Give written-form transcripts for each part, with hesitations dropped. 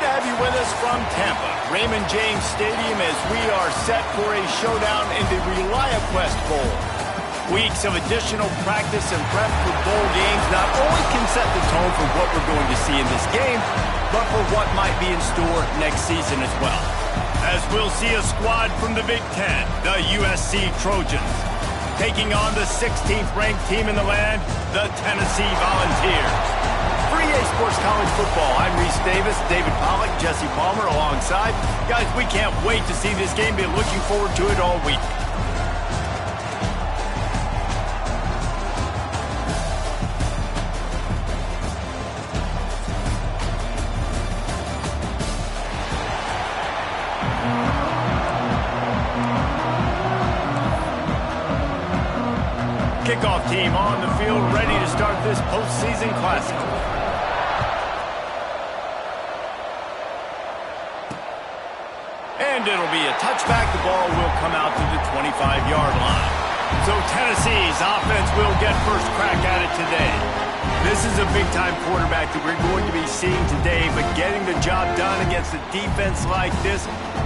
have you with us from Tampa, Raymond James Stadium, as we are set for a showdown in the ReliaQuest Bowl. Weeks of additional practice and prep for bowl games not only can set the tone for what we're going to see in this game, but for what might be in store next season as well. As we'll see a squad from the Big Ten, the USC Trojans, taking on the 16th ranked team in the land, the Tennessee Volunteers. For EA Sports College Football, I'm Reese Davis, David Pollack, Jesse Palmer alongside. Guys, we can't wait to see this game. Been looking forward to it all week. Kickoff team on the field, ready to start this postseason classic. And it'll be a touchback. The ball will come out to the 25-yard line. So Tennessee's offense will get first crack at it today. This is a big-time quarterback that we're going to be seeing today, but getting the job done against a defense like this,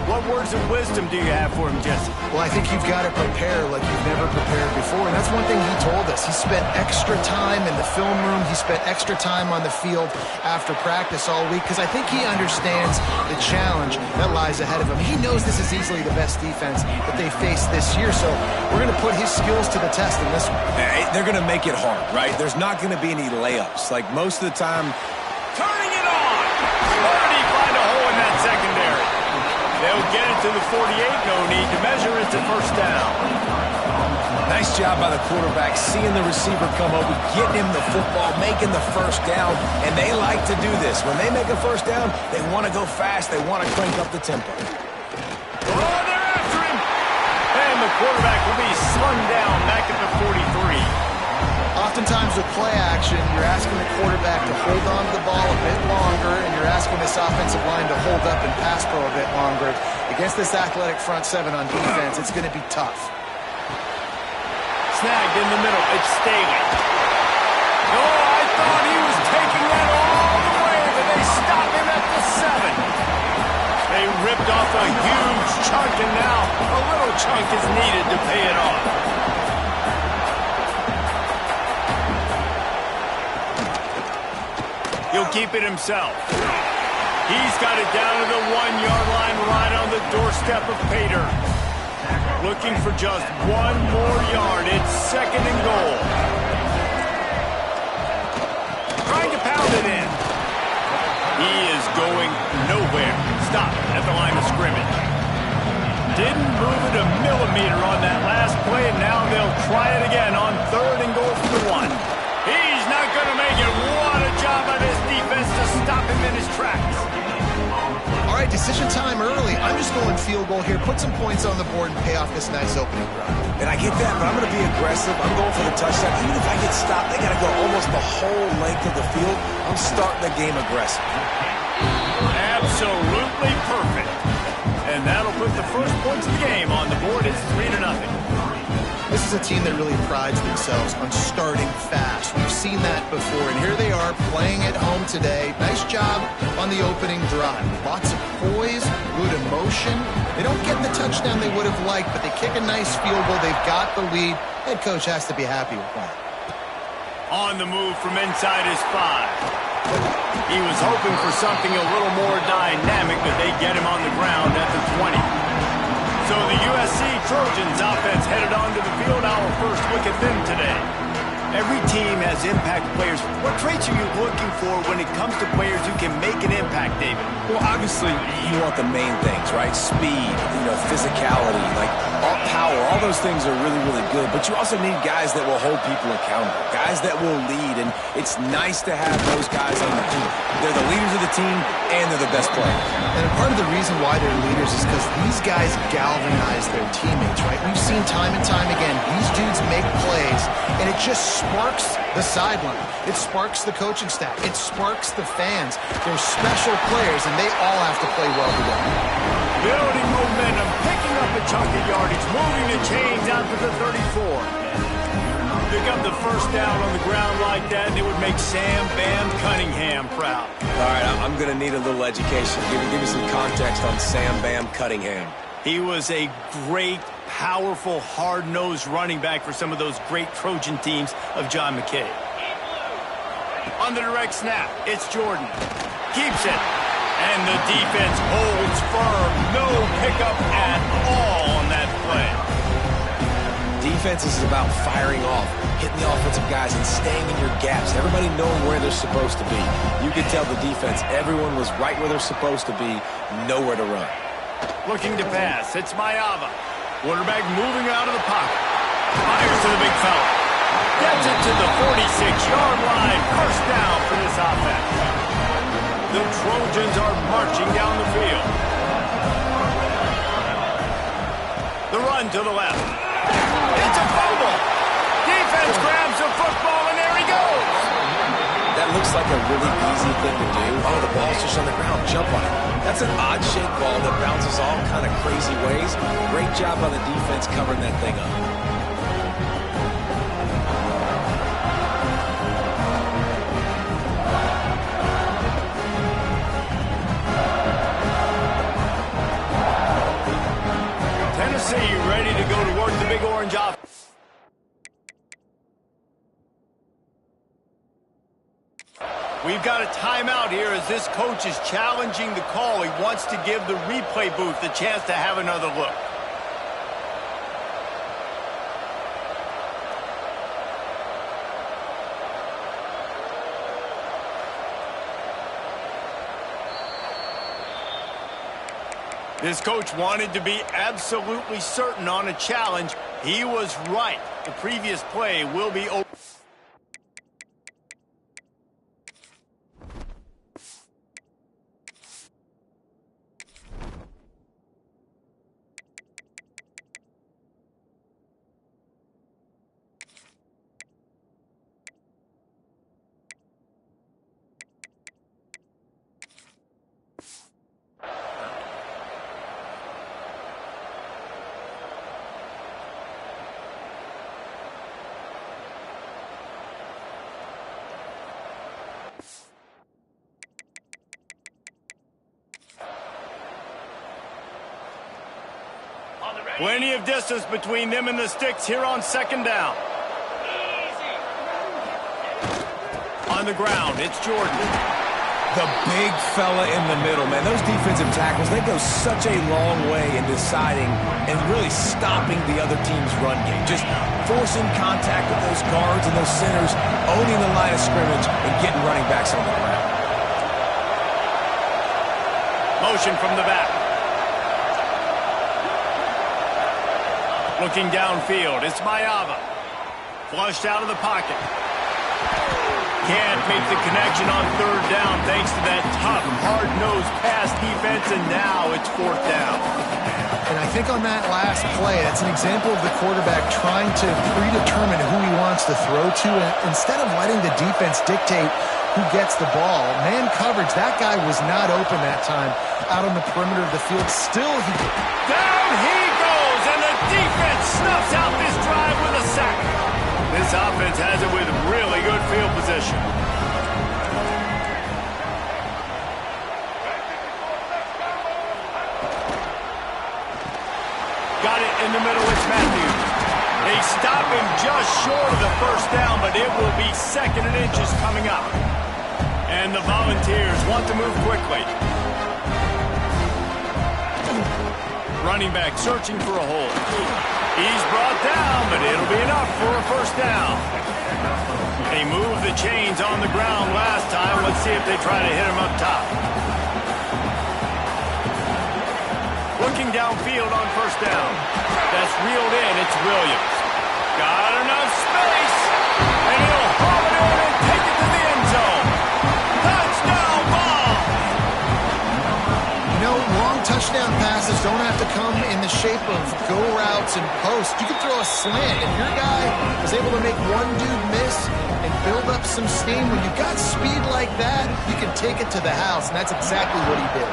what words of wisdom do you have for him, Jesse? Well, I think you've got to prepare like you've never prepared before, and that's one thing he told us. He spent extra time in the film room. He spent extra time on the field after practice all week because I think he understands the challenge that lies ahead of him. He knows this is easily the best defense that they face this year, so we're going to put his skills to the test in this one. They're going to make it hard, right? There's not going to be any layups. Like most of the time, turning it on! Where did he find a hole in that secondary? They'll get it to the 48. No need to measure it to first down. Nice job by the quarterback, seeing the receiver come over, getting him the football, making the first down, and they like to do this. When they make a first down, they want to go fast. They want to crank up the tempo. Oh, they're after him! And the quarterback will be slung down back at the 43. Oftentimes with play action, you're asking the quarterback to hold on to the ball a bit longer, and you're asking this offensive line to hold up and pass pro a bit longer. Against this athletic front seven on defense, it's going to be tough. Snagged in the middle. It's Staley. Oh, I thought he was taking that all the way, but they stop him at the 7. They ripped off a huge chunk, and now a little chunk is needed to pay it off. He'll keep it himself. He's got it down to the 1-yard line, right on the doorstep of Pater. Looking for just one more yard. It's second and goal. Trying to pound it in. He is going nowhere. Stop at the line of scrimmage. Didn't move it a millimeter on that last play, and now they'll try it again on third and goal for the 1. He's not going to make it. What a job by this defense to stop him in his tracks. All right, decision time early. I'm just going field goal here. Put some points on the board and pay off this nice opening run. And I get that, but I'm going to be aggressive. I'm going for the touchdown. Even if I get stopped, they got to go almost the whole length of the field. I'm starting the game aggressive. Absolutely perfect. And that'll put the first points of the game on the board. It's 3-0. This is a team that really prides themselves on starting fast. We've seen that before, and here they are playing at home today. Nice job on the opening drive. Lots of poise, good emotion. They don't get the touchdown they would have liked, but they kick a nice field goal. They've got the lead. Head coach has to be happy with that. On the move from inside his 5. He was hoping for something a little more dynamic, but they get him on the ground at the 20. So the USC Trojans offense headed onto the field. Our first look at them today. Every team has impact players. What traits are you looking for when it comes to players who can make an impact, David? Well, obviously, you want the main things, right? Speed, physicality, like all power. All those things are really, really good. But you also need guys that will hold people accountable, guys that will lead. And it's nice to have those guys on the team. They're the leaders of the team, and they're the best players. And part of the reason why they're leaders is because these guys galvanize their teammates, right? We've seen time and time again, these dudes make plays, and it just sparks the sideline. It sparks the coaching staff. It sparks the fans. They're special players, and they all have to play well together. Building momentum, picking up a chunk of yardage, moving the chains out to the 34. pick up the first down on the ground like that, and it would make Sam Bam Cunningham proud. All right, I'm going to need a little education. Give me some context on Sam Bam Cunningham. He was a great, powerful, hard-nosed running back for some of those great Trojan teams of John McKay. On the direct snap, it's Jordan. Keeps it. And the defense holds firm. No pickup at all on that play. Defense is about firing off, hitting the offensive guys and staying in your gaps. Everybody knowing where they're supposed to be. You could tell the defense, everyone was right where they're supposed to be, nowhere to run. Looking to pass, it's Mayava. Quarterback moving out of the pocket. Fires to the big fella. Gets it to the 46-yard line. First down for this offense. The Trojans are marching down the field. The run to the left. It's a fumble. Defense grabs the football, and there he goes. That looks like a really easy thing to do. Oh, the ball's just on the ground. Jump on it. That's an odd-shaped ball that bounces all kind of crazy ways. Great job by the defense covering that thing up. Tennessee ready to go to work the big orange offense. We've got a timeout here as this coach is challenging the call. He wants to give the replay booth the chance to have another look. This coach wanted to be absolutely certain on a challenge. He was right. The previous play will be over. Plenty of distance between them and the sticks here on second down. On the ground, it's Jordan. The big fella in the middle, man. Those defensive tackles, they go such a long way in deciding and really stopping the other team's run game. Just forcing contact with those guards and those centers, owning the line of scrimmage, and getting running backs on the ground. Motion from the back. Looking downfield, it's Mayava. Flushed out of the pocket. Can't make the connection on third down thanks to that tough, hard-nosed pass defense, and now it's fourth down. And I think on that last play, that's an example of the quarterback trying to predetermine who he wants to throw to, and instead of letting the defense dictate who gets the ball. Man coverage, that guy was not open that time out on the perimeter of the field. Still, down he goes, and the defense snuffs out this drive with a sack. This offense has it with really good field position. Got it in the middle, it's Matthews. They stop him just short of the first down, but it will be second and inches coming up. And the Volunteers want to move quickly. Running back searching for a hole. He's brought down, but it'll be enough for a first down. They moved the chains on the ground last time. Let's see if they try to hit him up top. Looking downfield on first down. That's reeled in. It's Williams. Got enough space. And he'll haul it in and take it to the end zone. Touchdown ball. you know, long touchdown passes don't have to come in the shape of go routes and posts. You can throw a slant. If your guy is able to make one dude miss and build up some steam, when you've got speed like that, you can take it to the house, and that's exactly what he did.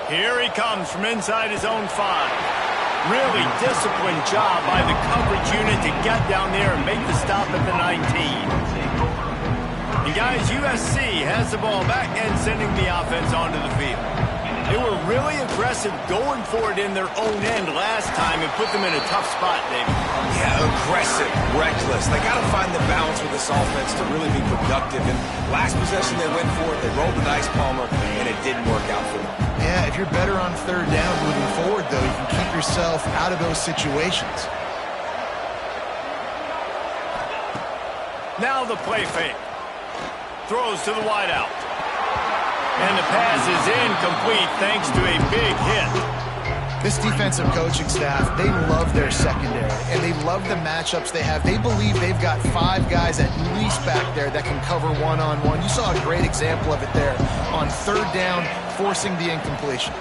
Here he comes from inside his own 5. Really disciplined job by the coverage unit to get down there and make the stop at the 19. And guys, USC has the ball back and sending the offense onto the field. They were really aggressive going for it in their own end last time and put them in a tough spot, David. Yeah, aggressive, reckless. They got to find the balance with this offense to really be productive. And last possession they went for it, they rolled the dice, Palmer, and it didn't work out for them. Yeah, if you're better on third down moving forward, though, you can keep yourself out of those situations. Now the play fake. Throws to the wideout. And the pass is incomplete thanks to a big hit. This defensive coaching staff, they love their secondary, and they love the matchups they have. They believe they've got 5 guys at least back there that can cover one-on-one. You saw a great example of it there on third down, forcing the incompletion.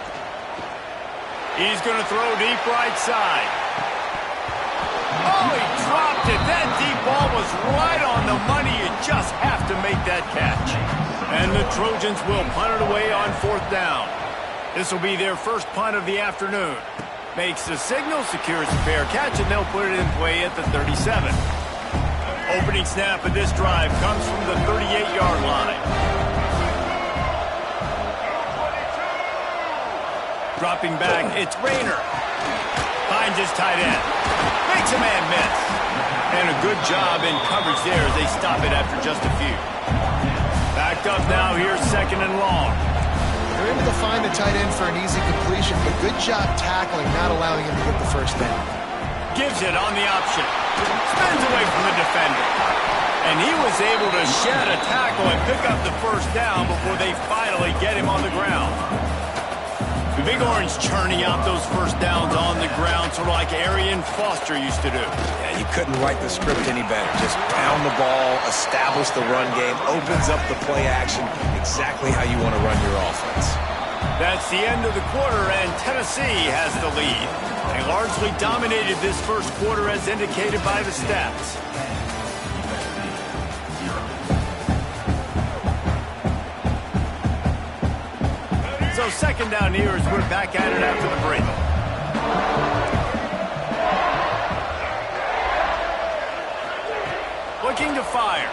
He's going to throw deep right side. Oh, he dropped it. That deep ball was right on the money. You just have to make that catch. And the Trojans will punt it away on fourth down. This will be their first punt of the afternoon. Makes the signal, secures a fair catch, and they'll put it in play at the 37. Opening snap of this drive comes from the 38-yard line. Dropping back, it's Rayner. Finds his tight end. Makes a man miss. And a good job in coverage there as they stop it after just a few. Backed up now, here's second and long. They're able to find the tight end for an easy completion, but good job tackling, not allowing him to get the first down. Gives it on the option. Spins away from the defender. And he was able to shed a tackle and pick up the first down before they finally get him on the ground. The Big Orange churning out those first downs on the ground, sort of like Arian Foster used to do. Yeah, you couldn't write the script any better. Just pound the ball, establish the run game, opens up the play action, exactly how you want to run your offense. That's the end of the quarter, and Tennessee has the lead. They largely dominated this first quarter as indicated by the stats. So second down here as we're back at it after the break. Looking to fire.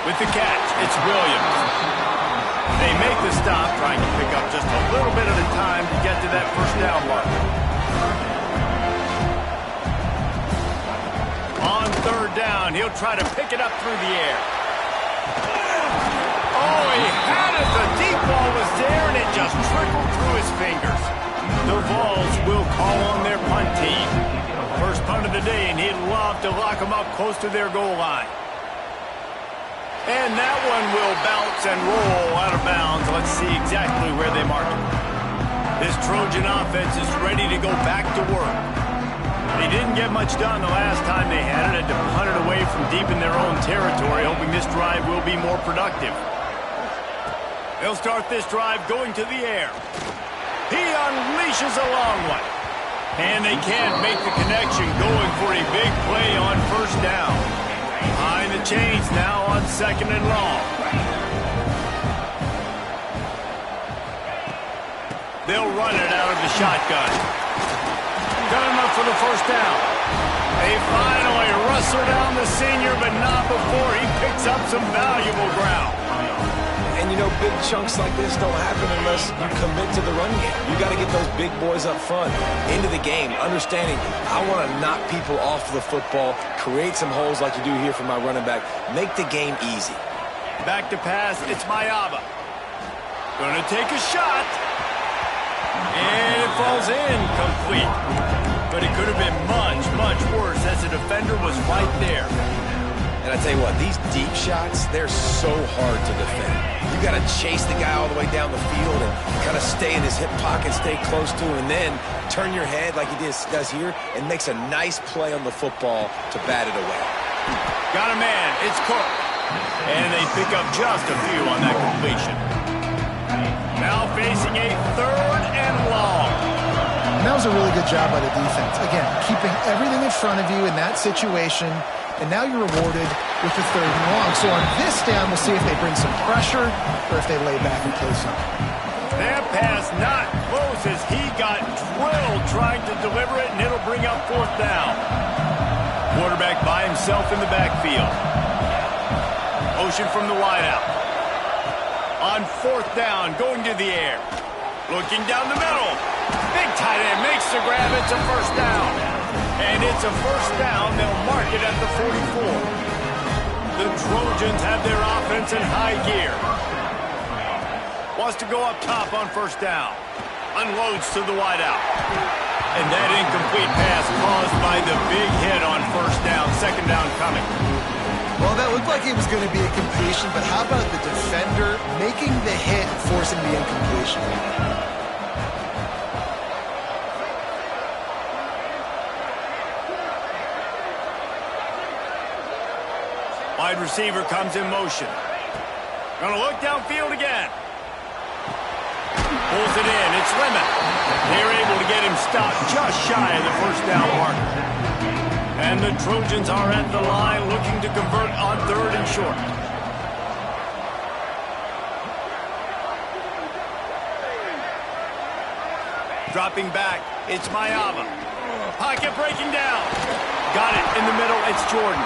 With the catch, it's Williams. They make the stop, trying to pick up just a little bit at a time to get to that first down mark. On third down, he'll try to pick it up through the air. Oh, he had it. The deep ball was there, and it just trickled through his fingers. The Vols will call on their punt team. First punt of the day, and he'd love to lock them up close to their goal line. And that one will bounce and roll out of bounds. Let's see exactly where they mark it. This Trojan offense is ready to go back to work. They didn't get much done the last time they had it, and to punt it away from deep in their own territory, hoping this drive will be more productive. They'll start this drive going to the air. He unleashes a long one. And they can't make the connection, going for a big play on first down. Behind the chains now on second and long. They'll run it out of the shotgun. Got enough for the first down. They finally wrestle down the senior, but not before he picks up some valuable ground. And, you know, big chunks like this don't happen unless you commit to the run game. You got to get those big boys up front into the game, understanding I want to knock people off the football, create some holes like you do here for my running back, make the game easy. Back to pass, it's Mayaba. Gonna take a shot. And it falls incomplete. But it could have been much, much worse as the defender was right there. And I tell you what, these deep shots, they're so hard to defend. You got to chase the guy all the way down the field and kind of stay in his hip pocket, stay close to him, and then turn your head like he does here and makes a nice play on the football to bat it away. Got a man, it's Cook. And they pick up just a few on that completion. Now facing a third and long. And that was a really good job by the defense. Again, keeping everything in front of you in that situation. And now you're rewarded with the third and long. So on this down, we'll see if they bring some pressure or if they lay back and play something. That pass not close pass as he got drilled trying to deliver it, and it'll bring up fourth down. Quarterback by himself in the backfield. Motion from the wideout. On fourth down, going to the air. Looking down the middle. Big tight end makes the grab. It's a first down. And it's a first down. They'll mark it at the 44. The Trojans have their offense in high gear. Wants to go up top on first down. Unloads to the wideout. And that incomplete pass caused by the big hit on first down. Second down coming. Well, that looked like it was going to be a completion, but how about the defender making the hit and forcing the incompletion? Wide receiver comes in motion. Gonna look downfield again. Pulls it in. It's Lemon. They're able to get him stopped just shy of the first down marker. And the Trojans are at the line looking to convert on third and short. Dropping back, it's Mayava. Pocket breaking down. Got it in the middle, it's Jordan.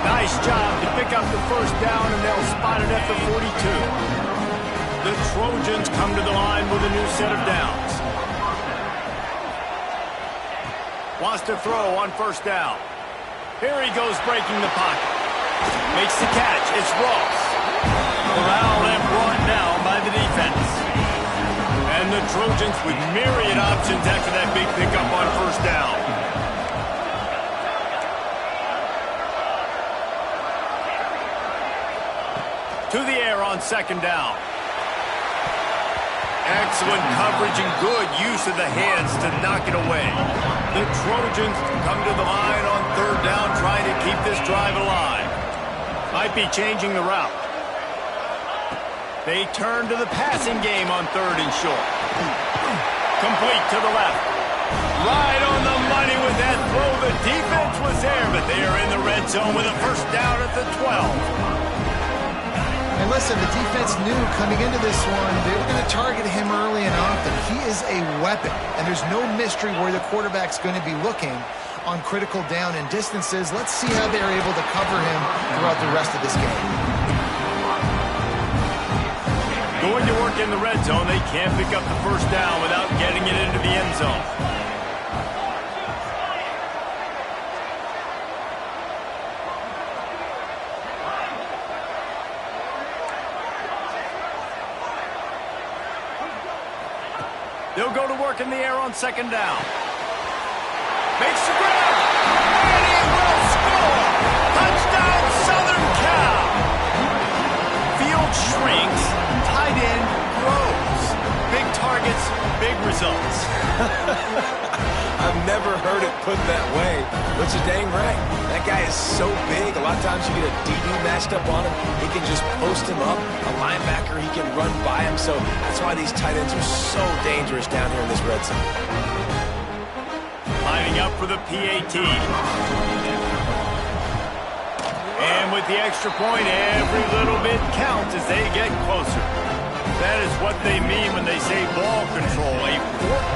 Nice job to pick up the first down, and they'll spot it at the 42. The Trojans come to the line with a new set of downs. Wants to throw on first down. Here he goes breaking the pocket. Makes the catch. It's Ross. Corralled and brought down by the defense. And the Trojans with myriad options after that big pickup on first down. To the air on second down. Excellent coverage and good use of the hands to knock it away. The Trojans come to the line on third down trying to keep this drive alive. Might be changing the route. They turn to the passing game on third and short. Complete to the left. Right on the money with that throw. The defense was there, but they are in the red zone with a first down at the 12. And listen, the defense knew coming into this one, they were going to target him early and often. He is a weapon, and there's no mystery where the quarterback's going to be looking on critical down and distances. Let's see how they're able to cover him throughout the rest of this game. Going to work in the red zone, they can't pick up the first down without getting it into the end zone. They'll go to work in the air on second down. Makes the grab. And he will score. Touchdown, Southern Cal. Field shrinks. Tight end grows. Big targets, big results. I've never heard it put that way, but you're dang right. That guy is so big. A lot of times you get a DB matched up on him. He can just post him up. A linebacker, he can run by him. So that's why these tight ends are so dangerous down here in this red zone. Lining up for the PAT. And with the extra point, every little bit counts as they get closer. That is what they mean when they say ball control, a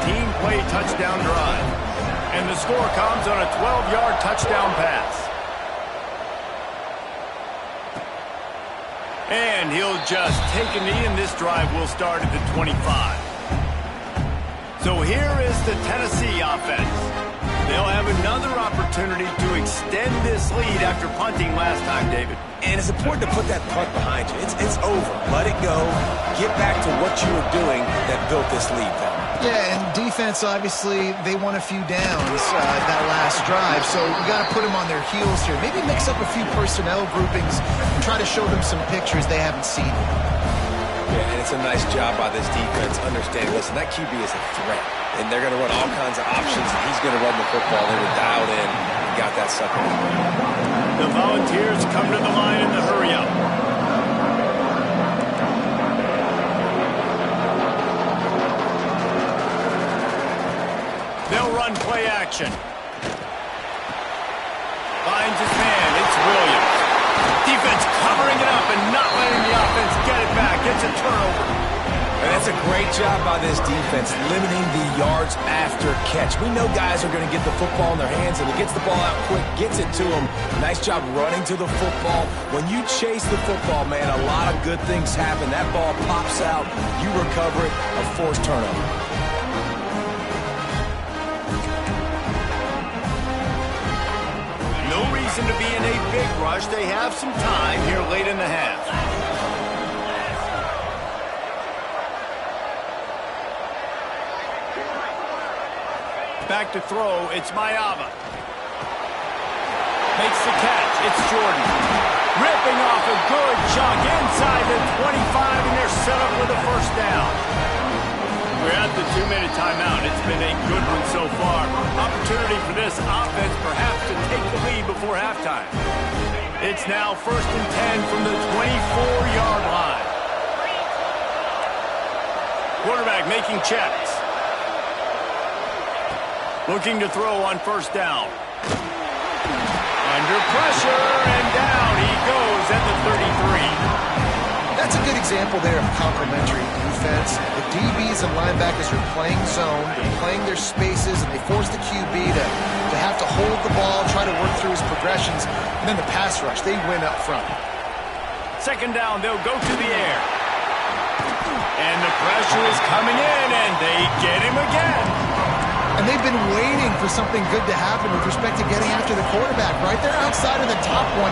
14-play touchdown drive. And the score comes on a 12-yard touchdown pass. And he'll just take a knee, and this drive will start at the 25. So here is the Tennessee offense. They'll have another opportunity to extend this lead after punting last time, David. And it's important to put that punt behind you. It's over. Let it go. Get back to what you were doing that built this lead, though. Yeah, and defense, obviously, they won a few downs that last drive, so you got to put them on their heels here. Maybe mix up a few personnel groupings and try to show them some pictures they haven't seen. Yeah, and it's a nice job by this defense understanding, listen, that QB is a threat, and they're going to run all kinds of options, and he's going to run the football. They were dialed in and got that sucker. The Volunteers come to the line in the hurry-up. They'll run play action. Finds his man. It's Williams. Defense covering it up and not letting the offense get it back. It's a turnover. And that's a great job by this defense, limiting the yards after catch. We know guys are going to get the football in their hands, and he gets the ball out quick, gets it to them. Nice job running to the football. When you chase the football, man, a lot of good things happen. That ball pops out, you recover it, a forced turnover. No reason to be in a big rush. They have some time here late in the half. Back to throw, it's Mayava. Makes the catch, it's Jordan. Ripping off a good chunk inside the 25, and they're set up with a first down. We're at the 2-minute timeout. It's been a good one so far. Opportunity for this offense perhaps to take the lead before halftime. It's now 1st and 10 from the 24-yard line. Quarterback making checks. Looking to throw on first down. Under pressure, and down he goes at the 33. That's a good example there of complementary defense. The DBs and linebackers are playing zone, they're playing their spaces, and they force the QB to have to hold the ball, try to work through his progressions, and then the pass rush, they win up front. Second down, they'll go to the air. And the pressure is coming in, and they get him again. And they've been waiting for something good to happen with respect to getting after the quarterback, right? They're outside of the top 100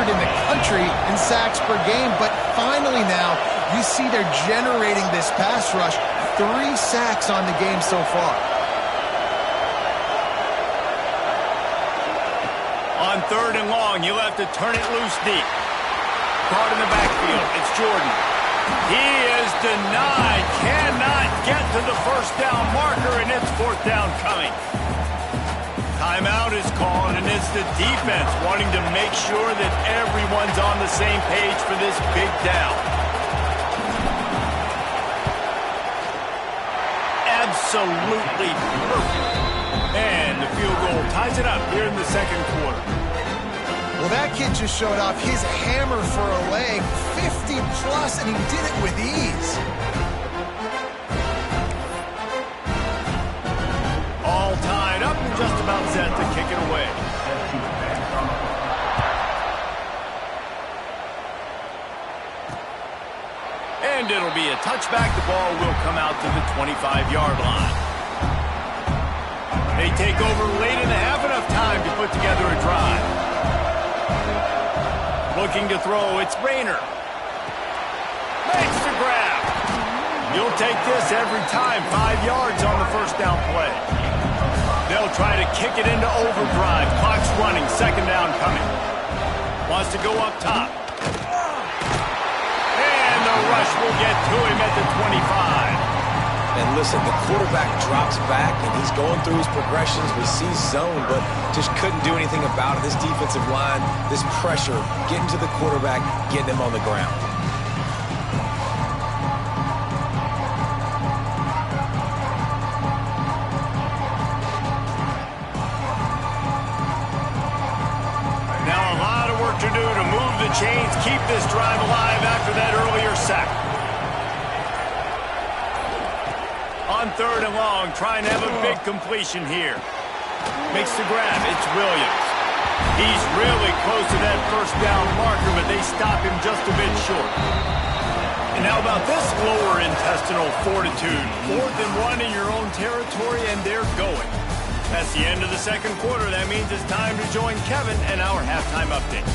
in the country in sacks per game, but finally now you see they're generating this pass rush. 3 sacks on the game so far. On 3rd and long, you'll have to turn it loose deep. Caught in the backfield, it's Jordan. He is denied, cannot get to the first down marker, and it's 4th down coming. Timeout is called, and it's the defense wanting to make sure that everyone's on the same page for this big down. Absolutely perfect. And the field goal ties it up here in the second quarter. Well, that kid just showed off his hammer for a leg, 50-plus, and he did it with ease. All tied up and just about set to kick it away. And it'll be a touchback. The ball will come out to the 25-yard line. They take over late in the half, enough time to put together a drive. Looking to throw, it's Rayner. Makes the grab. You'll take this every time. 5 yards on the first down play. They'll try to kick it into overdrive. Clock's running. 2nd down coming. Wants to go up top. And the rush will get to him at the 25. And listen, the quarterback drops back, and he's going through his progressions. We see zone, but just couldn't do anything about it. This defensive line, this pressure, getting to the quarterback, getting him on the ground. Now a lot of work to do to move the chains, keep this drive alive after that earlier sack. On 3rd and long, trying to have a big completion here. Makes the grab, it's Williams. He's really close to that first down marker, but they stop him just a bit short. And how about this lower intestinal fortitude? 4th and 1 in your own territory, and they're going. That's the end of the second quarter. That means it's time to join Kevin and our halftime update.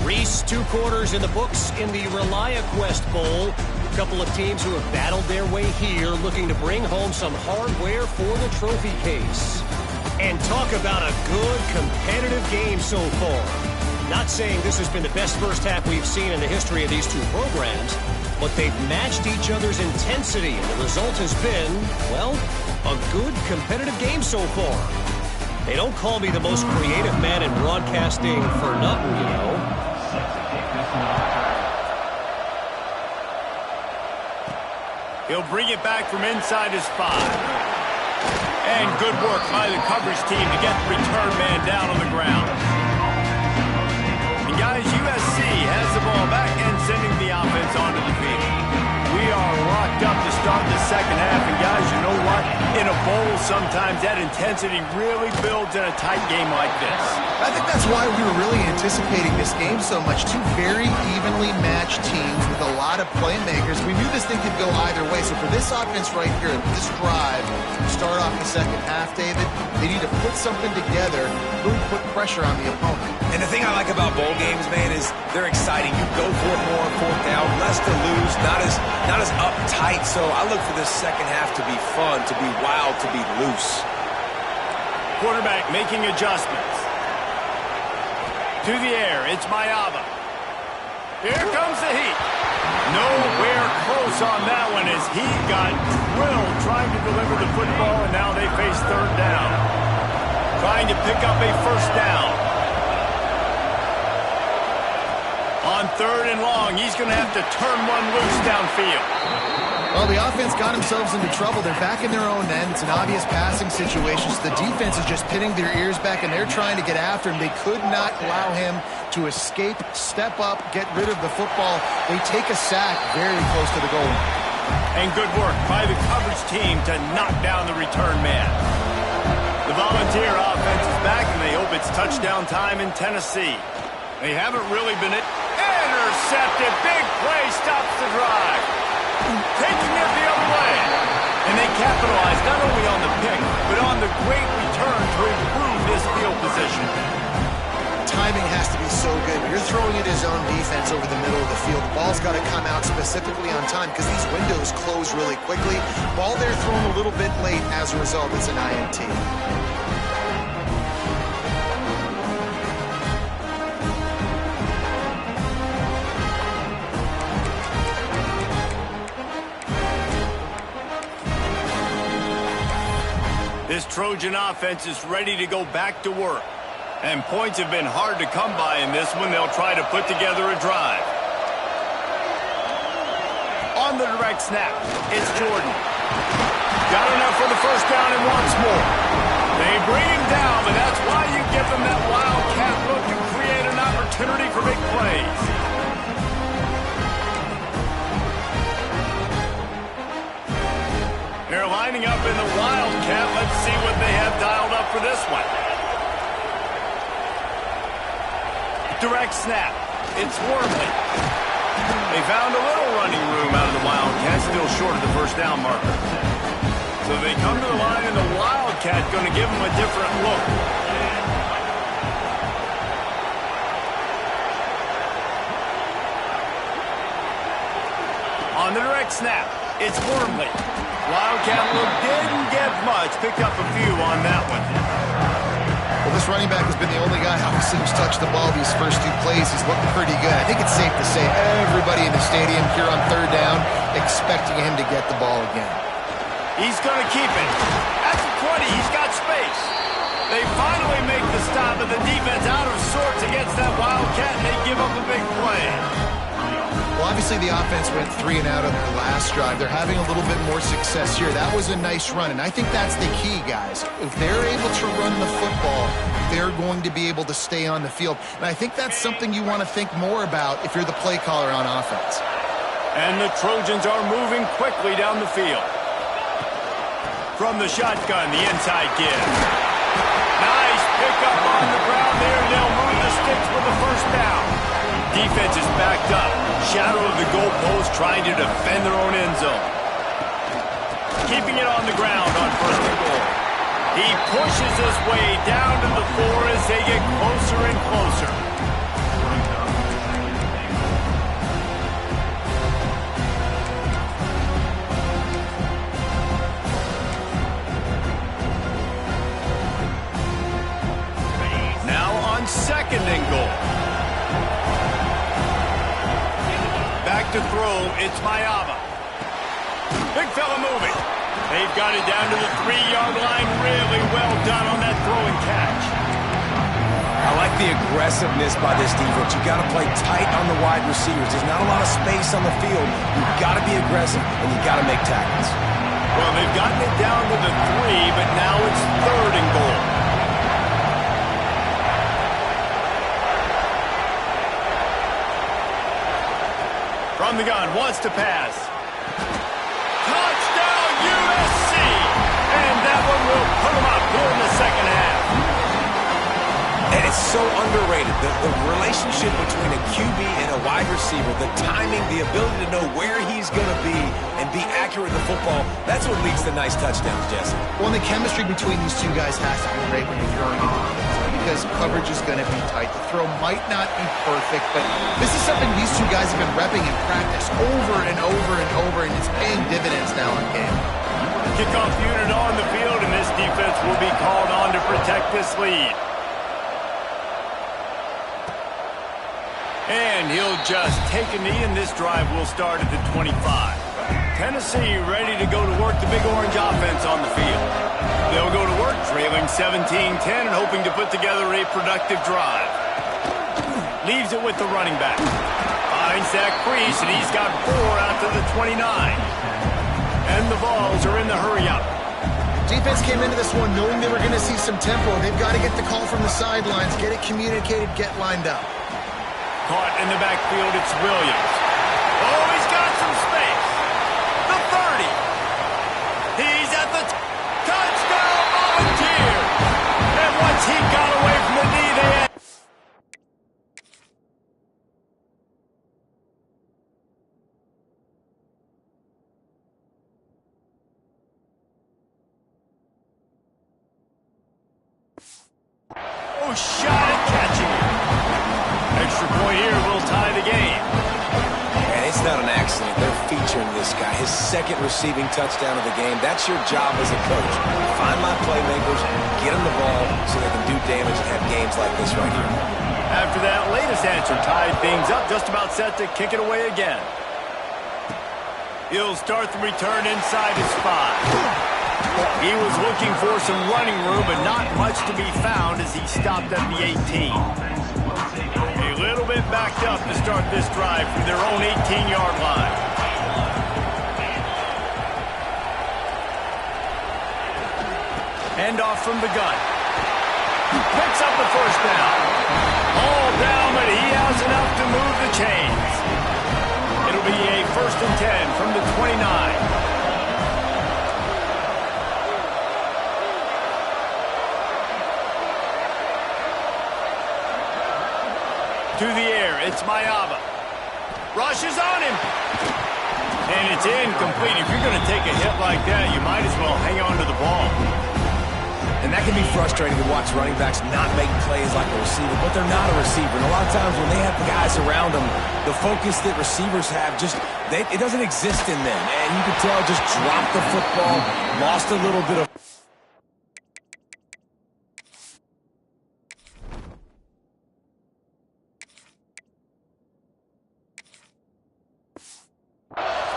Reese, 2 quarters in the books in the ReliaQuest Bowl. A couple of teams who have battled their way here, looking to bring home some hardware for the trophy case. And talk about a good competitive game so far. Not saying this has been the best first half we've seen in the history of these 2 programs, but they've matched each other's intensity, and the result has been, well, a good competitive game so far. They don't call me the most creative man in broadcasting for nothing, you know. He'll bring it back from inside his 5. And good work by the coverage team to get the return man down on the ground. And guys, USC has the ball back and sending the offense onto the field. We are locked up to start the second half. And guys, you know what? In a bowl, sometimes that intensity really builds in a tight game like this. I think that's why we were really anticipating this game so much. Two very evenly matched teams with a lot of playmakers. We knew this thing could go either way. So for this offense right here, this drive, start off the second half, David, they need to put something together, really put pressure on the opponent. And the thing I like about bowl games, man, is they're exciting. You go for it more on fourth down, less to lose, not as uptight. So I look for this second half to be fun, to be wild, to be loose. Quarterback making adjustments. To the air, it's Mayava. Here comes the heat. Nowhere close on that one as he got drilled trying to deliver the football, and now they face third down. Trying to pick up a first down. On third and long, he's going to have to turn one loose downfield. Well, the offense got themselves into trouble. They're back in their own end. It's an obvious passing situation. So the defense is just pinning their ears back, and they're trying to get after him. They could not allow him to escape, step up, get rid of the football. They take a sack very close to the goal line. And good work by the coverage team to knock down the return man. The Volunteer offense is back, and they hope it's touchdown time in Tennessee. They haven't really been intercepted. Big play stops the drive. Taking it the other way. And they capitalize not only on the pick, but on the great return to improve this field position. Timing has to be so good. You're throwing at his own defense over the middle of the field. The ball's got to come out specifically on time because these windows close really quickly. Ball there thrown a little bit late. As a result, it's an INT. This Trojan offense is ready to go back to work. And points have been hard to come by in this one. They'll try to put together a drive. On the direct snap, it's Jordan. Got enough for the first down and wants more. They bring him down, but that's why you give them that wildcat look to create an opportunity for big plays. They're lining up in the wildcat. Let's see what they have dialed up for this one. Direct snap. It's Wormley. They found a little running room out of the wildcat, still short of the first down marker. So they come to the line, and the wildcat going to give them a different look. On the direct snap, it's Wormley. Wildcat look didn't get much. Picked up a few on that one. Well, this running back has been the only guy, obviously, who's touched the ball these first two plays. He's looking pretty good. I think it's safe to say everybody in the stadium here on third down expecting him to get the ball again. He's going to keep it. At the 20, he's got space. They finally make the stop, but the defense out of sorts against that wildcat, and they give up a big play. Well, obviously the offense went 3 and out on their last drive. They're having a little bit more success here. That was a nice run, and I think that's the key, guys. If they're able to run the football, they're going to be able to stay on the field. And I think that's something you want to think more about if you're the play caller on offense. And the Trojans are moving quickly down the field. From the shotgun, the inside give. Nice pickup on the ground there. They'll move the sticks for the first down. Defense is backed up. Shadow of the goalpost trying to defend their own end zone. Keeping it on the ground on first and goal. He pushes his way down to the 4 as they get closer and closer. Now on second and goal. Back to throw, it's Mayava. Big fella moving. They've got it down to the 3-yard line. Really well done on that throw and catch. I like the aggressiveness by this defense. You've got to play tight on the wide receivers. There's not a lot of space on the field. You've got to be aggressive, and you've got to make tackles. Well, they've gotten it down to the 3, but now it's third and goal. From the gun, wants to pass. Touchdown, so underrated. The relationship between a QB and a wide receiver, the timing, the ability to know where he's going to be and be accurate with the football, that's what leads to nice touchdowns, Jesse. Well, and the chemistry between these two guys has to be great when you're throwing into because coverage is going to be tight. The throw might not be perfect, but this is something these two guys have been repping in practice over and over and over, and it's paying dividends now in game. Kickoff unit on the field, and this defense will be called on to protect this lead. And he'll just take a knee, and this drive will start at the 25. Tennessee ready to go to work the Big Orange offense on the field. They'll go to work trailing 17-10 and hoping to put together a productive drive. Leaves it with the running back. Finds that crease, and he's got 4 out to the 29. And the balls are in the hurry-up. Defense came into this one knowing they were going to see some tempo. They've got to get the call from the sidelines, get it communicated, get lined up. Caught in the backfield, it's Williams. Oh, he's got some space. The 30. He's at the touchdown, Volunteer. And once he got away from the knee, they had... Oh, shot at catching it. Extra point here will tie the game. And it's not an accident. They're featuring this guy. His second receiving touchdown of the game. That's your job as a coach. Find my playmakers, get them the ball so they can do damage and have games like this right here. After that latest answer tied things up, just about set to kick it away again. He'll start the return inside his 5. He was looking for some running room, but not much to be found as he stopped at the 18. A little bit backed up to start this drive from their own 18-yard line. Handoff from the gun. Picks up the first down. All down, but he has enough to move the chains. It'll be a 1st and 10 from the 29. To the air, it's Mayaba. Rushes on him. And it's incomplete. If you're going to take a hit like that, you might as well hang on to the ball. And that can be frustrating to watch running backs not make plays like a receiver, but they're not a receiver. And a lot of times when they have the guys around them, the focus that receivers have it doesn't exist in them. And you can tell just dropped the football, lost a little bit of...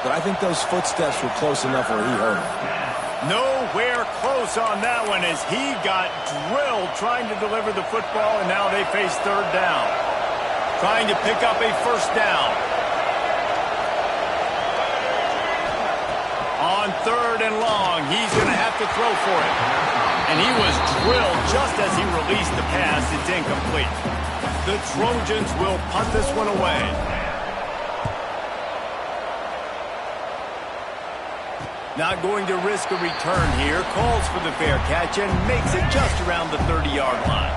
But I think those footsteps were close enough where he heard him. Nowhere close on that one as he got drilled trying to deliver the football, and now they face 3rd down. Trying to pick up a 1st down. On 3rd and long, he's going to have to throw for it. And he was drilled just as he released the pass. It's incomplete. The Trojans will punt this one away. Not going to risk a return here. Calls for the fair catch and makes it just around the 30-yard line.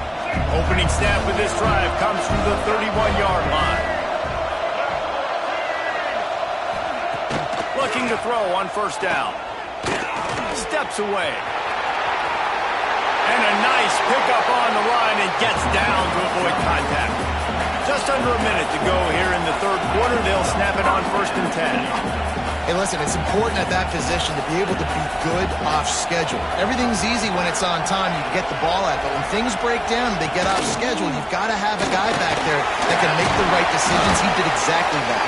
Opening snap with this drive comes from the 31-yard line. Looking to throw on 1st down. Steps away. And a nice pickup on the line and gets down to avoid contact. Just under a minute to go here in the 3rd quarter. They'll snap it on 1st and 10. Hey, listen, it's important at that position to be able to be good off schedule. Everything's easy when it's on time. You can get the ball out, but when things break down, they get off schedule. You've got to have a guy back there that can make the right decisions. He did exactly that.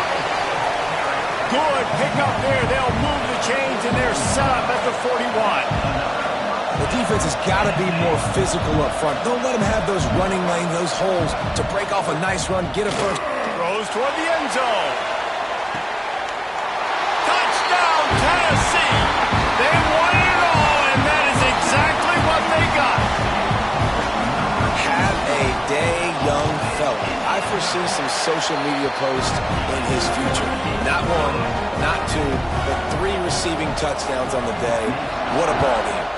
Good pickup there. They'll move the chains, and they're set up at the 41. The defense has got to be more physical up front. Don't let them have those running lanes, those holes to break off a nice run, get a first. Throws toward the end zone. Touchdown, Tennessee. They won it all, and that is exactly what they got. Have a day, young fella. I foresee some social media posts in his future. Not 1, not 2, but 3 receiving touchdowns on the day. What a ball game.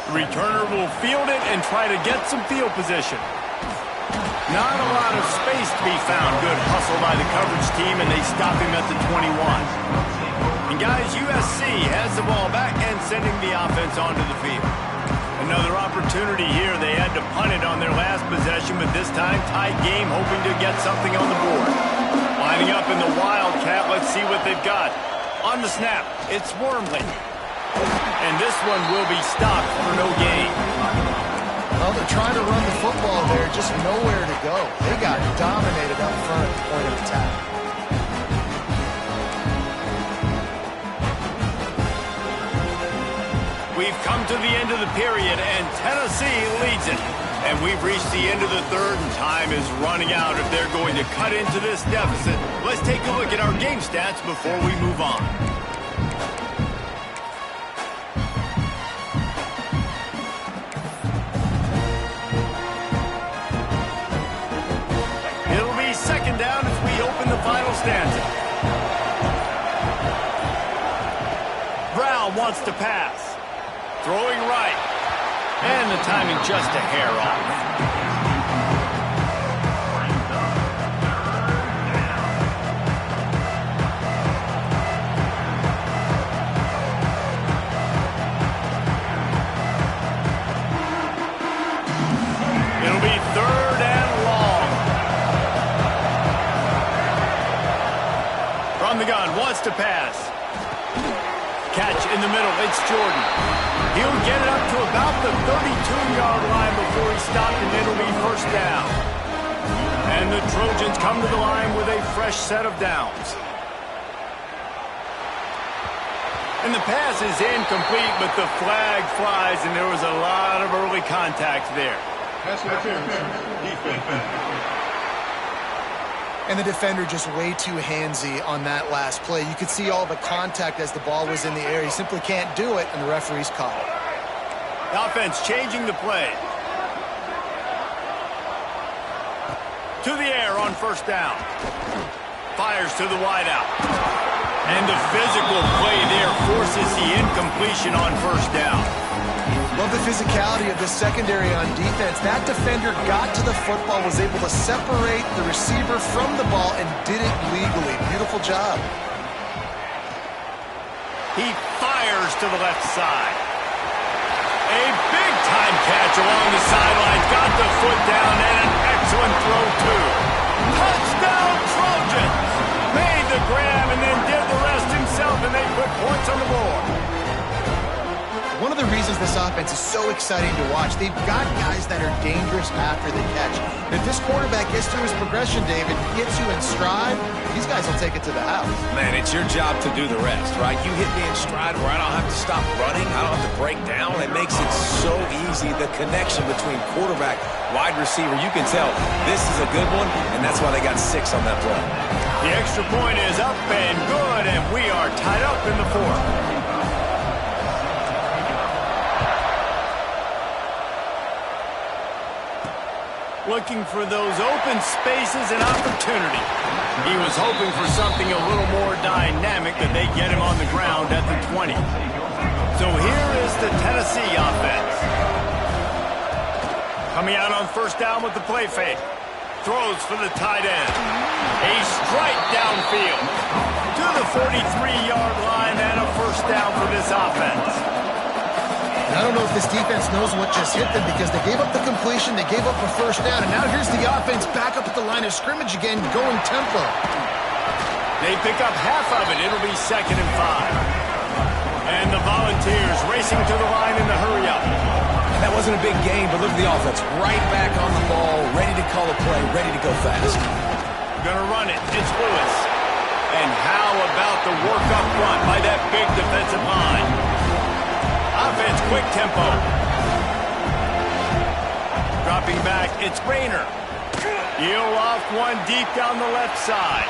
The returner will field it and try to get some field position. Not a lot of space to be found. Good hustle by the coverage team, and they stop him at the 21. And guys, USC has the ball back and sending the offense onto the field. Another opportunity here. They had to punt it on their last possession, but this time tight game, hoping to get something on the board. Lining up in the Wildcat. Let's see what they've got. On the snap, it's Wormley. And this one will be stopped for no gain. Well, they're trying to run the football there, just nowhere to go. They got dominated up front at the point of attack. We've come to the end of the period, and Tennessee leads it. And we've reached the end of the third, and time is running out if they're going to cut into this deficit. Let's take a look at our game stats before we move on. It'll be second down as we open the final stanza. Brown wants to pass. Throwing right. And the timing just a hair off. It'll be third and long. From the gun, wants to pass. Catch in the middle, it's Jordan. He'll get it up to about the 32-yard line before he's stopped, and it'll be first down. And the Trojans come to the line with a fresh set of downs. And the pass is incomplete, but the flag flies, and there was a lot of early contact there. And the defender just way too handsy on that last play. You could see all the contact as the ball was in the air. He simply can't do it, and the referee's caught it. The offense changing the play. To the air on first down. Fires to the wideout. And the physical play there forces the incompletion on first down. Love the physicality of the secondary on defense. That defender got to the football, was able to separate the receiver from the ball, and did it legally. Beautiful job. He fires to the left side. A big-time catch along the sidelines. Got the foot down, and an excellent throw, too. Touchdown, Trojans! Made the grab and then did the rest himself, and they put points on the board. One of the reasons this offense is so exciting to watch, they've got guys that are dangerous after the catch. And if this quarterback gets through his progression, David, gets you in stride, these guys will take it to the house. Man, it's your job to do the rest, right? You hit me in stride where I don't have to stop running. I don't have to break down. It makes it so easy. The connection between quarterback, wide receiver, you can tell this is a good one, and that's why they got 6 on that play. The extra point is up and good, and we are tied up in the fourth. Looking for those open spaces and opportunity. He was hoping for something a little more dynamic, but they get him on the ground at the 20. So here is the Tennessee offense. Coming out on first down with the play fake. Throws for the tight end. A strike downfield to the 43-yard line, and a first down for this offense. I don't know if this defense knows what just hit them, because they gave up the completion, they gave up a first down, and now here's the offense back up at the line of scrimmage again, going tempo. They pick up half of it. It'll be 2nd and 5. And the Volunteers racing to the line in the hurry-up. And that wasn't a big game, but look at the offense. Right back on the ball, ready to call a play, ready to go fast. Gonna run it. It's Lewis. And how about the work up front by that big defensive line? Offense, quick tempo. Dropping back, it's Rayner. He'll off one deep down the left side.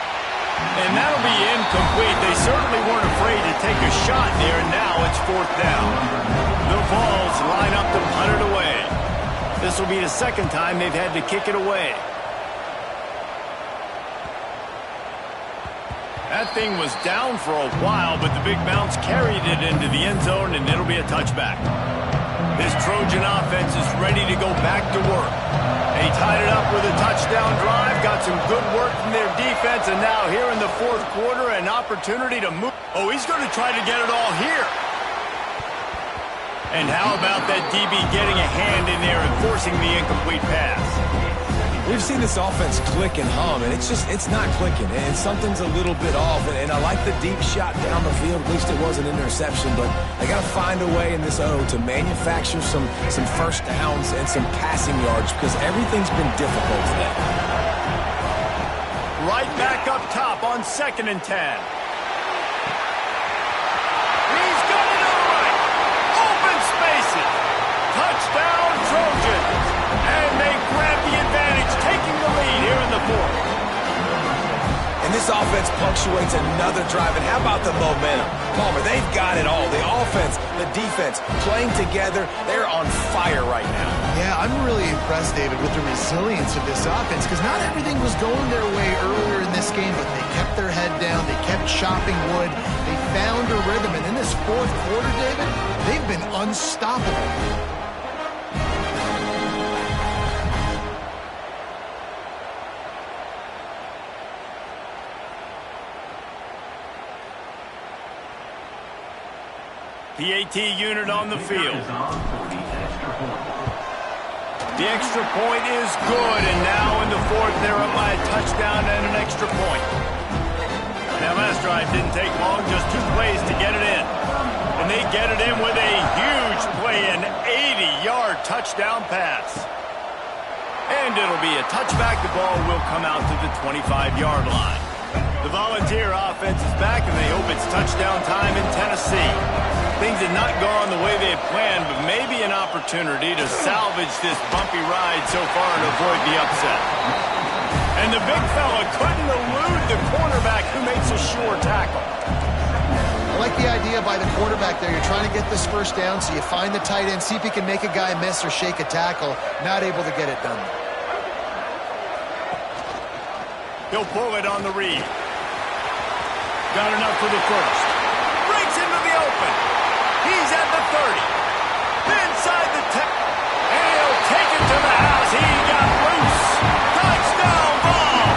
And that'll be incomplete. They certainly weren't afraid to take a shot there, and now it's 4th down. The Vols line up to punt it away. This will be the second time they've had to kick it away. That thing was down for a while, but the big bounce carried it into the end zone, and it'll be a touchback. This Trojan offense is ready to go back to work. They tied it up with a touchdown drive, got some good work from their defense, and now here in the fourth quarter, an opportunity to move. Oh, he's going to try to get it all here. And how about that DB getting a hand in there and forcing the incomplete pass? We've seen this offense click and hum, and it's not clicking, and something's a little bit off. And I like the deep shot down the field. At least it was an interception, but they got to find a way in this O to manufacture some first downs and some passing yards because everything's been difficult today. Right back up top on 2nd and 10. He's got it all right. Open spaces. Touchdown, Trojans. And they grab the advantage, taking the lead here in the fourth. And this offense punctuates another drive. And how about the momentum? Palmer, they've got it all. The offense, the defense, playing together. They're on fire right now. Yeah, I'm really impressed, David, with the resilience of this offense because not everything was going their way earlier in this game, but they kept their head down. They kept chopping wood. They found a rhythm. And in this fourth quarter, David, they've been unstoppable. PAT unit on the field. The extra point is good, and now in the fourth, they're up by a touchdown and an extra point. Now, last drive didn't take long, just 2 plays to get it in. And they get it in with a huge play, an 80-yard touchdown pass. And it'll be a touchback. The ball will come out to the 25-yard line. The Volunteer offense is back, and they hope it's touchdown time in Tennessee. Things had not gone the way they had planned, but maybe an opportunity to salvage this bumpy ride so far and avoid the upset. And the big fella couldn't elude the cornerback who makes a sure tackle. I like the idea by the quarterback there. You're trying to get this first down, so you find the tight end, see if he can make a guy miss or shake a tackle. Not able to get it done. He'll pull it on the read. Got enough for the first. Breaks into the open. He's at the 30. Inside the 10. And he'll take it to the house. He got loose. Touchdown ball.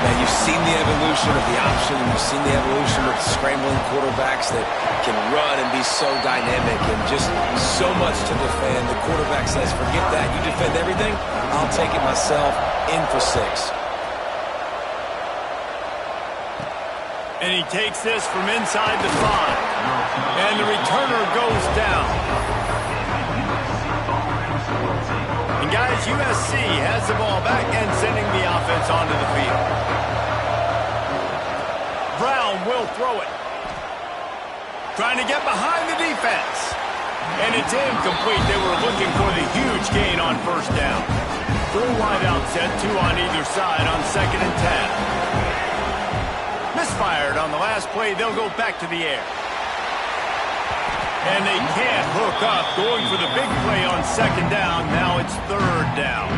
Now, you've seen the evolution of the option. You've seen the evolution of scrambling quarterbacks that can run and be so dynamic and just so much to defend. The quarterback says, forget that. You defend everything. I'll take it myself. In for 6. And he takes this from inside the 5. And the returner goes down. And guys, USC has the ball back and sending the offense onto the field. Brown will throw it. Trying to get behind the defense. And it's incomplete. They were looking for the huge gain on first down. 4 wide out set, 2 on either side on 2nd and 10. Misfired on the last play. They'll go back to the air. And they can't hook up. Going for the big play on 2nd down. Now it's 3rd down.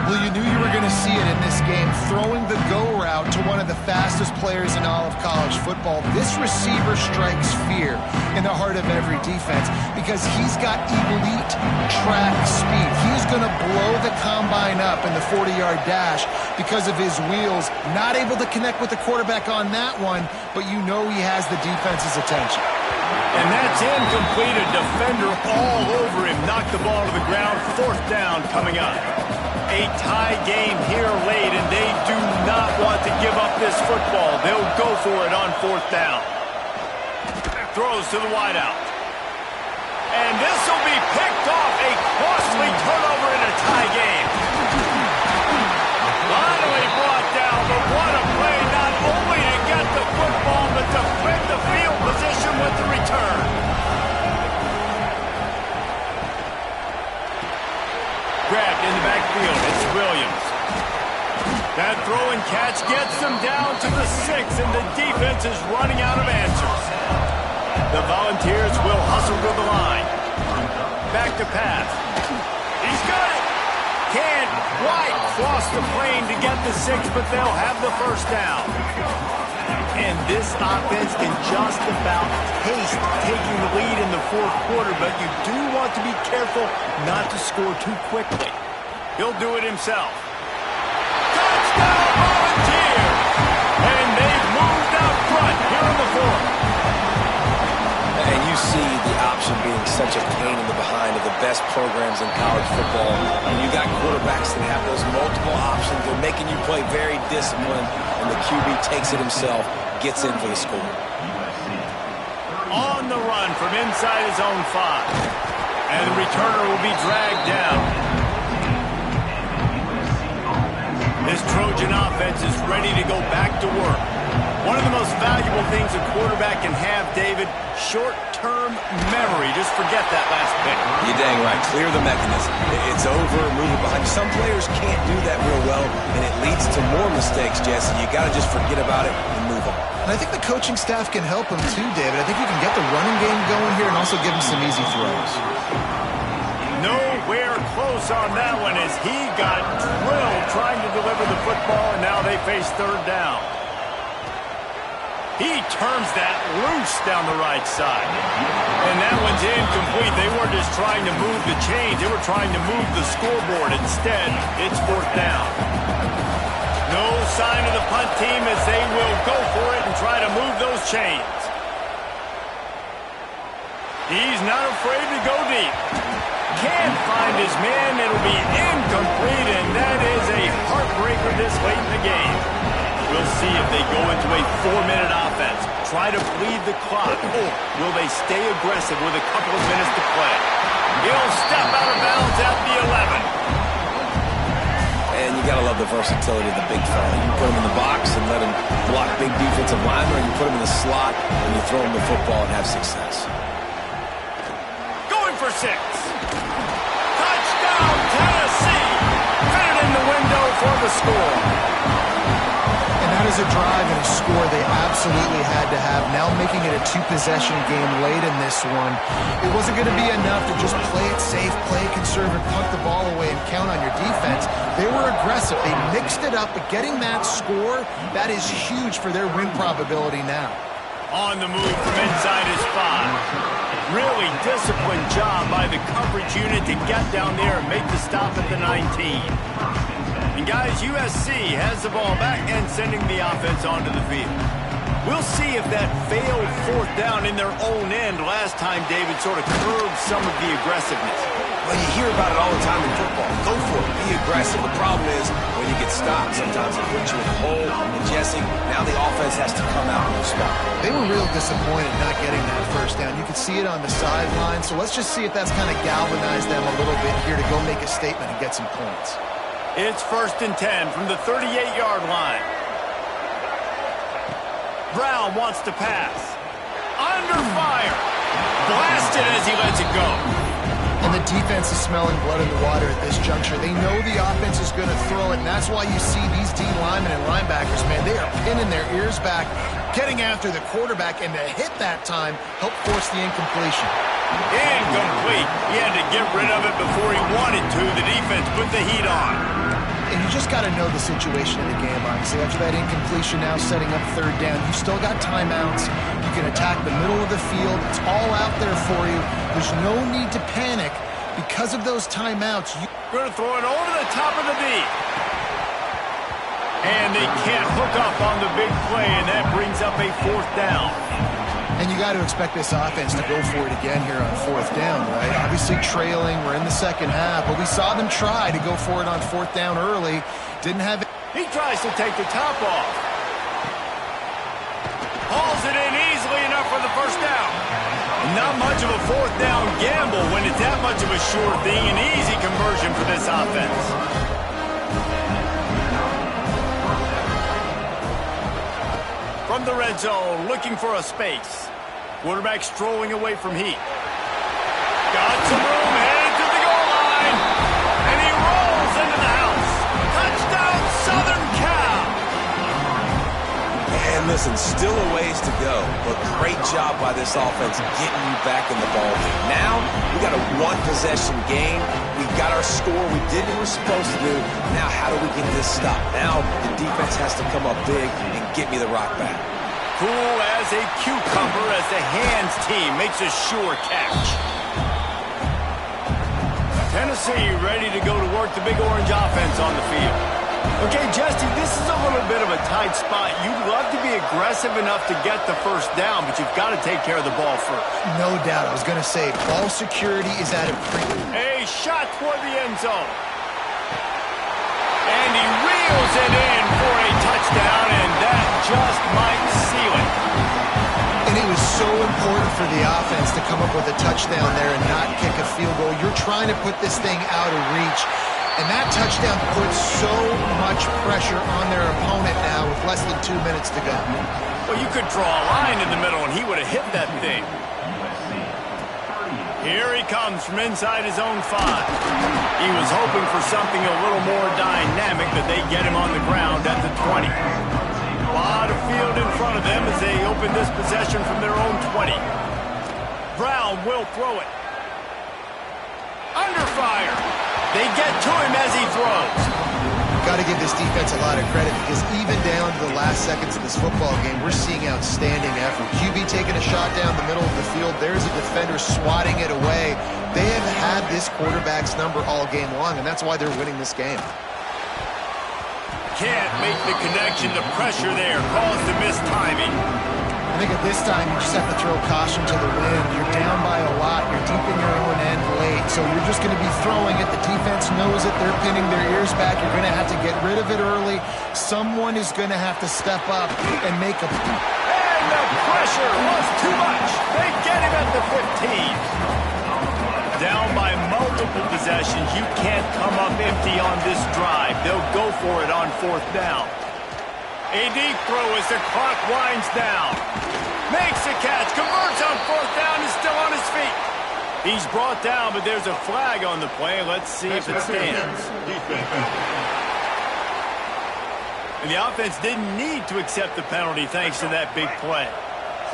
Well, you knew you were going to see it in this game, throwing the go route to one of the fastest players in all of college football. This receiver strikes fear in the heart of every defense because he's got elite track speed. He's going to blow the combine up in the 40-yard dash because of his wheels. Not able to connect with the quarterback on that one, but you know he has the defense's attention. And that's incomplete. A defender all over him. Knocked the ball to the ground. 4th down coming up. A tie game here late, and they do not want to give up this football. They'll go for it on 4th down. Throws to the wideout. And this will be picked off. A costly turnover in a tie game. Finally brought down, but what a play. Not only to get the football, but to flip the field position with the return. Grabbed in the backfield. It's Williams. That throw and catch gets them down to the 6, and the defense is running out of answers. The Volunteers will hustle to the line. Back to pass. He's got it. Can't quite cross the plane to get the 6, but they'll have the first down. And this offense can just about taste taking the lead in the fourth quarter, but you do want to be careful not to score too quickly. He'll do it himself. Touchdown, Volunteers! And they've moved out front here in the fourth. And you see the option being such a pain in the behind of the best programs in college football. When you got quarterbacks that have those multiple options, they're making you play very disciplined, and the QB takes it himself, gets in for the score. On the run from inside his own 5. And the returner will be dragged down. This Trojan offense is ready to go back to work. One of the most valuable things a quarterback can have, David, short-term memory. Just forget that last pick. You're dang right. Clear the mechanism. It's over, move it behind. Some players can't do that real well, and it leads to more mistakes, Jesse. You got to just forget about it and move on. And I think the coaching staff can help him too, David. I think you can get the running game going here and also give him some easy throws. Nowhere close on that one as he got drilled trying to deliver the football, and now they face third down. He turns that loose down the right side. And that one's incomplete. They weren't just trying to move the chains. They were trying to move the scoreboard. Instead, it's fourth down. No sign of the punt team as they will go for it and try to move those chains. He's not afraid to go deep. Can't find his man. It'll be incomplete, and that is a heartbreaker this late in the game. We'll see if they go into a 4-minute offense, try to bleed the clock, or will they stay aggressive with a couple of minutes to play? He'll step out of bounds at the 11. And you got to love the versatility of the big fella. You put him in the box and let him block big defensive linemen, or you put him in the slot and you throw him the football and have success. Going for 6. Touchdown, Tennessee! Cut it in the window for the score. That is a drive and a score they absolutely had to have. Now making it a 2-possession game late in this one. It wasn't going to be enough to just play it safe, play it conservative, punt the ball away, and count on your defense. They were aggressive. They mixed it up, but getting that score, that is huge for their win probability now. On the move from inside his 5. Really disciplined job by the coverage unit to get down there and make the stop at the 19. And guys, USC has the ball back and sending the offense onto the field. We'll see if that failed fourth down in their own end last time, David, sort of curbed some of the aggressiveness. Well, you hear about it all the time in football. Go for it. Be aggressive. The problem is when you get stopped, sometimes it puts you in a hole. And Jesse, now the offense has to come out and respond. They were real disappointed not getting that first down. You could see it on the sideline. So let's just see if that's kind of galvanized them a little bit here to go make a statement and get some points. It's 1st and 10 from the 38-yard line. Brown wants to pass. Under fire. Blasted as he lets it go. And the defense is smelling blood in the water at this juncture. They know the offense is going to throw it, and that's why you see these D linemen and linebackers, man, they are pinning their ears back, getting after the quarterback, and to hit that time helped force the incompletion. Incomplete. He had to get rid of it before he wanted to. The defense put the heat on. And you just got to know the situation in the game, obviously. After that incompletion now setting up third down, you've still got timeouts. You can attack the middle of the field. It's all out there for you. There's no need to panic because of those timeouts. You're going to throw it over the top of the deep. And they can't hook up on the big play, and that brings up a fourth down. And you got to expect this offense to go for it again here on fourth down, right? Obviously trailing, we're in the second half, but we saw them try to go for it on fourth down early. Didn't have it. He tries to take the top off. Hauls it in easily enough for the first down. Not much of a fourth down gamble when it's that much of a sure thing, an easy conversion for this offense. From the red zone, looking for a space. Quarterback strolling away from heat. Got some room, headed to the goal line. And he rolls into the house. Touchdown, Southern Cal. And listen, still a ways to go, but great job by this offense getting you back in the ball game. Now, we got a one-possession game. We got our score. We did what we're supposed to do. Now, how do we get this stopped? Now, the defense has to come up big and get me the rock back. Cool as a cucumber as the hands team makes a sure catch. Tennessee ready to go to work the big orange offense on the field. Okay, Jesse, this is a little bit of a tight spot. You'd love to be aggressive enough to get the first down, but you've got to take care of the ball first. No doubt. I was going to say, ball security is at a premium. A shot toward the end zone. And he reels it in for a touchdown, and that just might seal it. And it was so important for the offense to come up with a touchdown there and not kick a field goal. You're trying to put this thing out of reach. And that touchdown puts so much pressure on their opponent now with less than 2 minutes to go. Well, you could draw a line in the middle, and he would have hit that thing. Here he comes from inside his own 5. He was hoping for something a little more dynamic, but they get him on the ground at the 20. A lot of field in front of them as they open this possession from their own 20. Brown will throw it. Under fire. They get to him as he throws. Got to give this defense a lot of credit because even down to the last seconds of this football game, we're seeing outstanding effort. QB taking a shot down the middle of the field. There's a defender swatting it away. They have had this quarterback's number all game long, and that's why they're winning this game. Can't make the connection. The pressure there caused the mistiming. I think at this time you just have to throw caution to the wind. You're down by a lot. You're deep in your own end late. So you're just going to be throwing it. The defense knows it. They're pinning their ears back. You're going to have to get rid of it early. Someone is going to have to step up and make a... And the pressure was too much. They get him at the 15. Down by multiple possessions. You can't come up empty on this drive. They'll go for it on 4th down. A deep throw as the clock winds down. Makes a catch, converts on 4th down, is still on his feet. He's brought down, but there's a flag on the play. Let's see if it stands. And the offense didn't need to accept the penalty thanks to that big play.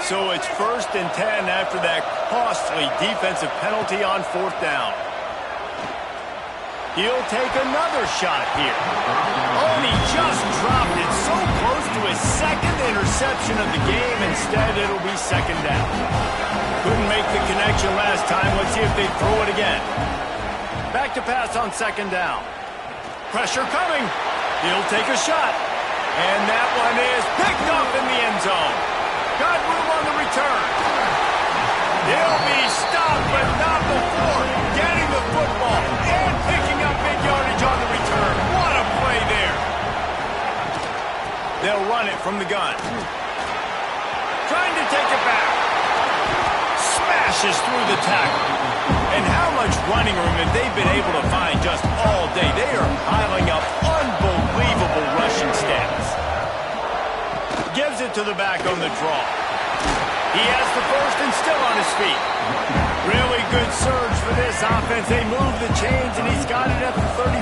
So it's 1st and 10 after that costly defensive penalty on 4th down. He'll take another shot here. Oh, and he just dropped it so close to his 2nd interception of the game. Instead, it'll be 2nd down. Couldn't make the connection last time. Let's see if they throw it again. Back to pass on 2nd down. Pressure coming. He'll take a shot. And that one is picked up in the end zone. Got room on the return. He'll be stopped, but not before getting the football and picking up big yardage on the return. What a play there. They'll run it from the gun. Trying to take it back. Smashes through the tackle. And how much running room have they been able to find just all day? They are piling up unbelievable rushing stats. Gives it to the back on the draw. He has the 1st and still on his feet. Really good surge for this offense. They move the chains, and he's got it at the 34.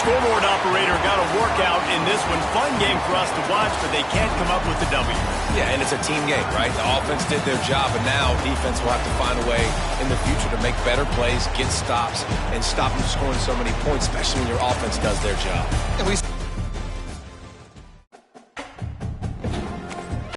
Scoreboard operator got a workout in this one. Fun game for us to watch, but they can't come up with the W. Yeah, and it's a team game, right? The offense did their job, and now defense will have to find a way in the future to make better plays, get stops, and stop them scoring so many points, especially when your offense does their job. And we